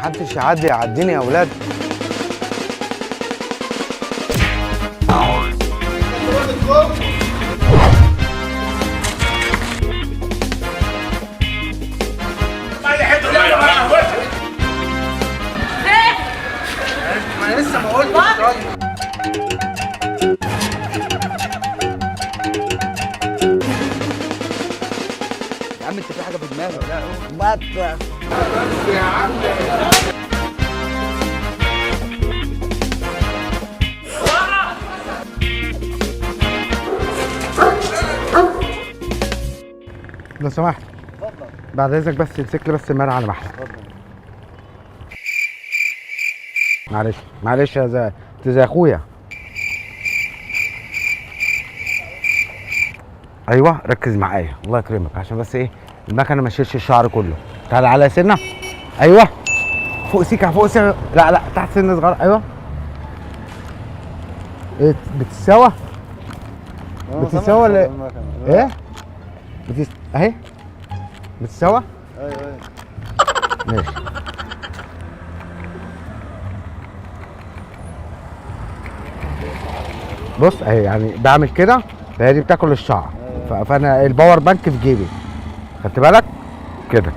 محدش يعديني يا اولاد. انا لسه ما قلتش رايي. يا عم انت في حاجه في دماغك؟ بس يا عم. لو سمحت اتفضل. بعد اذنك بس امسك لي بس المرة على محل. اتفضل. معلش يا انت زي اخويا. ايوه ركز معايا الله يكرمك عشان بس ايه المكنه ما تشيلش الشعر كله. تعالى على سنه. ايوه فوق سيكه فوق سنه. لا تحت سنه صغيره. ايوه ايه بتتسوى ولا ايه؟ اهي بتتسوى. ايوه ماشي. بص اهي يعني بعمل كده فهي دي بتاكل الشعر. فانا الباور بانك في جيبي خدت بالك كده.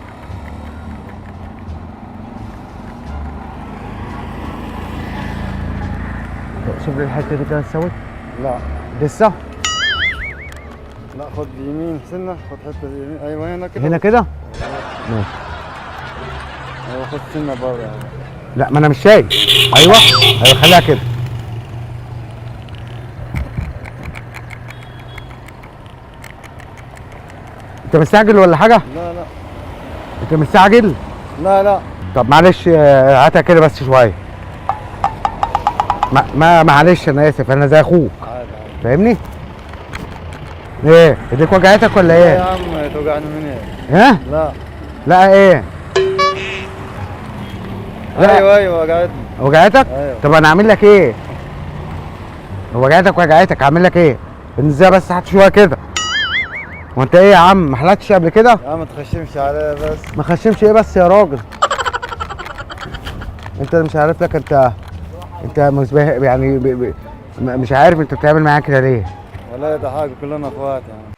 شوف لي الحته دي كده اتسوت. لا لسه لا، خد يمين سنه، خد حته يمين. ايوه هنا كده. هنا كده ماشي. ايوه خد سنه بره يعني. لا ما انا مش شايف. ايوه خليها كده. انت مستعجل ولا حاجه؟ لا انت مستعجل؟ لا. طب معلش هاتها كده بس شويه. معلش انا اسف انا زي اخوك عادي. فاهمني؟ ايه ايديك وجعتك ولا لا ايه؟ يا عم توجعني من ايه؟ ها؟ لا ايه؟ لا. ايوه وجعتني. وجعتك؟ ايوه. طب انا اعمل لك ايه؟ وجعتك اعمل لك ايه؟ ازاي بس هات شويه كده. وانت ايه يا عم ما حلقتش قبل كده؟ يا عم ما تخشمش عليا بس. ما خشمش ايه بس يا راجل؟ انت مش عارف لك انت يعني مش عارف انت بتعمل معايا كده ليه؟ ولا ده حاجه كلنا اخوات يعني.